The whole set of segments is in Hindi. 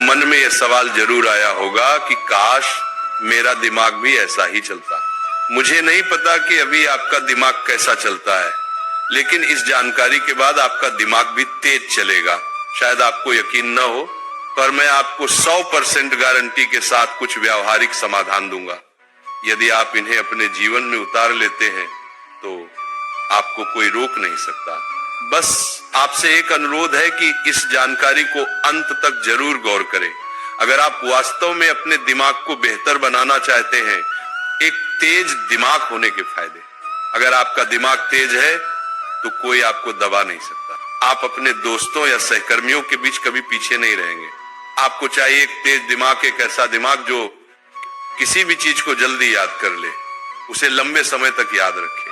मन में यह सवाल जरूर आया होगा कि काश मेरा दिमाग भी ऐसा ही चलता। मुझे नहीं पता कि अभी आपका दिमाग कैसा चलता है, लेकिन इस जानकारी के बाद आपका दिमाग भी तेज चलेगा। शायद आपको यकीन न हो, पर मैं आपको 100% गारंटी के साथ कुछ व्यावहारिक समाधान दूंगा। यदि आप इन्हें अपने जीवन में उतार लेते हैं तो आपको कोई रोक नहीं सकता। बस आपसे एक अनुरोध है कि इस जानकारी को अंत तक जरूर गौर करें। अगर आप वास्तव में अपने दिमाग को बेहतर बनाना चाहते हैं, एक तेज दिमाग होने के फायदे। अगर आपका दिमाग तेज है तो कोई आपको दबा नहीं सकता। आप अपने दोस्तों या सहकर्मियों के बीच कभी पीछे नहीं रहेंगे। आपको चाहिए एक तेज दिमाग, एक ऐसा दिमाग जो किसी भी चीज को जल्दी याद कर ले, उसे लंबे समय तक याद रखे,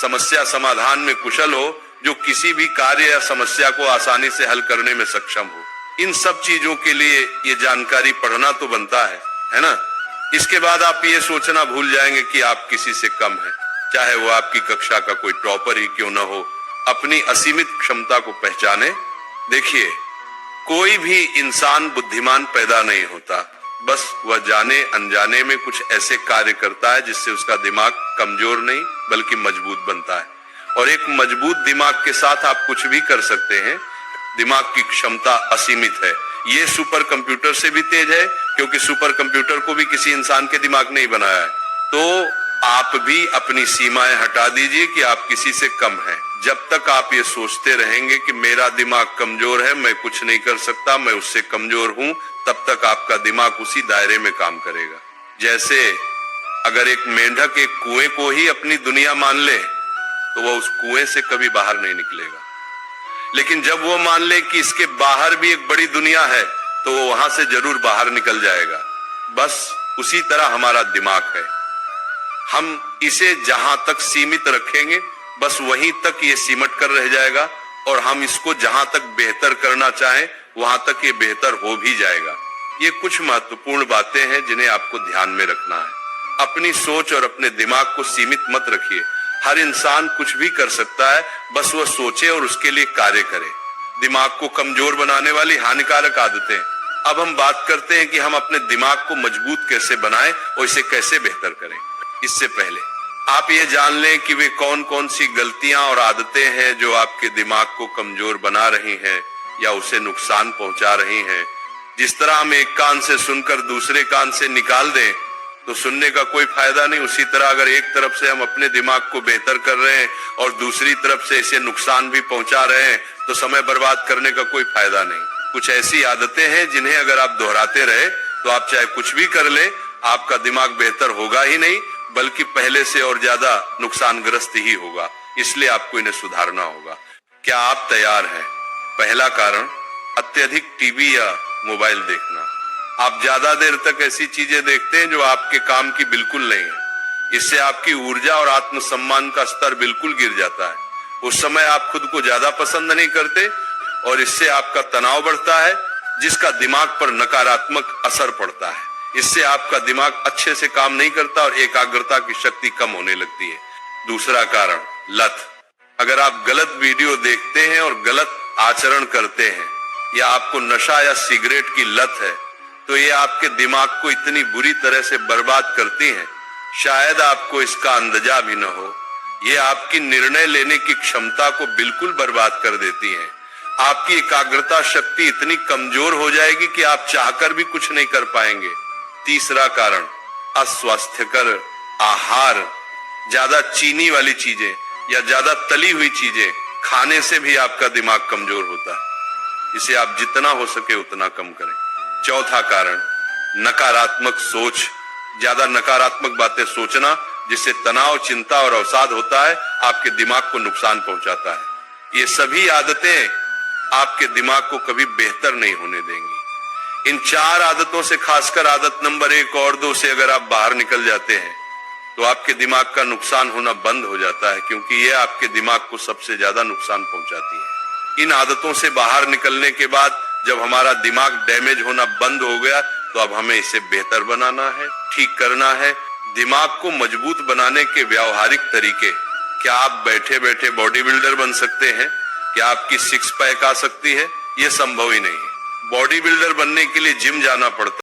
समस्या समाधान में कुशल हो, जो किसी भी कार्य या समस्या को आसानी से हल करने में सक्षम हो। इन सब चीजों के लिए ये जानकारी पढ़ना तो बनता है ना। इसके बाद आप ये सोचना भूल जाएंगे कि आप किसी से कम हैं, चाहे वो आपकी कक्षा का कोई टॉपर ही क्यों ना हो। अपनी असीमित क्षमता को पहचाने। देखिए, कोई भी इंसान बुद्धिमान पैदा नहीं होता, बस वह जाने अनजाने में कुछ ऐसे कार्य करता है जिससे उसका दिमाग कमजोर नहीं बल्कि मजबूत बनता है। और एक मजबूत दिमाग के साथ आप कुछ भी कर सकते हैं। दिमाग की क्षमता असीमित है। ये सुपर कंप्यूटर से भी तेज है, क्योंकि सुपर कंप्यूटर को भी किसी इंसान के दिमाग ने ही बनाया है। तो आप भी अपनी सीमाएं हटा दीजिए कि आप किसी से कम हैं। जब तक आप ये सोचते रहेंगे कि मेरा दिमाग कमजोर है, मैं कुछ नहीं कर सकता, मैं उससे कमजोर हूं, तब तक आपका दिमाग उसी दायरे में काम करेगा। जैसे अगर एक मेंढक एक कुएं को ही अपनी दुनिया मान ले तो वह उस कुएं से कभी बाहर नहीं निकलेगा। लेकिन जब वो मान ले कि इसके बाहर भी एक बड़ी दुनिया है तो वो वहां से जरूर बाहर निकल जाएगा। बस उसी तरह हमारा दिमाग है। हम इसे जहां तक सीमित रखेंगे, बस वहीं तक ये सिमट कर रह जाएगा, और हम इसको जहां तक बेहतर करना चाहें वहां तक ये बेहतर हो भी जाएगा। ये कुछ महत्वपूर्ण बातें हैं जिन्हें आपको ध्यान में रखना है। अपनी सोच और अपने दिमाग को सीमित मत रखिए। हर इंसान कुछ भी कर सकता है, बस वह सोचे और उसके लिए कार्य करे। दिमाग को कमजोर बनाने वाली हानिकारक आदतें। अब हम बात करते हैं कि हम अपने दिमाग को मजबूत कैसे बनाएं और इसे कैसे बेहतर करें। इससे पहले आप ये जान लें कि वे कौन कौन सी गलतियां और आदतें हैं जो आपके दिमाग को कमजोर बना रही हैं या उसे नुकसान पहुंचा रही हैं। जिस तरह हम एक कान से सुनकर दूसरे कान से निकाल दें तो सुनने का कोई फायदा नहीं, उसी तरह अगर एक तरफ से हम अपने दिमाग को बेहतर कर रहे हैं और दूसरी तरफ से इसे नुकसान भी पहुंचा रहे हैं तो समय बर्बाद करने का कोई फायदा नहीं। कुछ ऐसी आदतें हैं जिन्हें अगर आप दोहराते रहे तो आप चाहे कुछ भी कर ले, आपका दिमाग बेहतर होगा ही नहीं बल्कि पहले से और ज्यादा नुकसानग्रस्त ही होगा। इसलिए आपको इन्हें सुधारना होगा। क्या आप तैयार हैं? पहला कारण, अत्यधिक टीवी या मोबाइल देखना। आप ज्यादा देर तक ऐसी चीजें देखते हैं जो आपके काम की बिल्कुल नहीं है। इससे आपकी ऊर्जा और आत्मसम्मान का स्तर बिल्कुल गिर जाता है। उस समय आप खुद को ज्यादा पसंद नहीं करते और इससे आपका तनाव बढ़ता है, जिसका दिमाग पर नकारात्मक असर पड़ता है। इससे आपका दिमाग अच्छे से काम नहीं करता और एकाग्रता की शक्ति कम होने लगती है। दूसरा कारण, लत। अगर आप गलत वीडियो देखते हैं और गलत आचरण करते हैं या आपको नशा या सिगरेट की लत है तो ये आपके दिमाग को इतनी बुरी तरह से बर्बाद करती हैं, शायद आपको इसका अंदाजा भी न हो। ये आपकी निर्णय लेने की क्षमता को बिल्कुल बर्बाद कर देती हैं। आपकी एकाग्रता शक्ति इतनी कमजोर हो जाएगी कि आप चाहकर भी कुछ नहीं कर पाएंगे। तीसरा कारण, अस्वास्थ्यकर आहार। ज्यादा चीनी वाली चीजें या ज्यादा तली हुई चीजें खाने से भी आपका दिमाग कमजोर होता है। इसे आप जितना हो सके उतना कम करें। चौथा कारण, नकारात्मक सोच। ज्यादा नकारात्मक बातें सोचना, जिससे तनाव, चिंता और अवसाद होता है, आपके दिमाग को नुकसान पहुंचाता है। ये सभी आदतें आपके दिमाग को कभी बेहतर नहीं होने देंगी। इन 4 आदतों से, खासकर आदत नंबर 1 और 2 से अगर आप बाहर निकल जाते हैं तो आपके दिमाग का नुकसान होना बंद हो जाता है, क्योंकि ये आपके दिमाग को सबसे ज्यादा नुकसान पहुंचाती है। इन आदतों से बाहर निकलने के बाद जब हमारा दिमाग डैमेज होना बंद हो गया तो अब हमें इसे बेहतर बनाना है, ठीक करना है। दिमाग को मजबूत बनाने के व्यावहारिक तरीके। क्या आप बैठे बैठे बॉडी बिल्डर बन सकते हैं? क्या आपकी 6 पैक आ सकती है? यह संभव ही नहीं है। बॉडी बिल्डर बनने के लिए जिम जाना पड़ता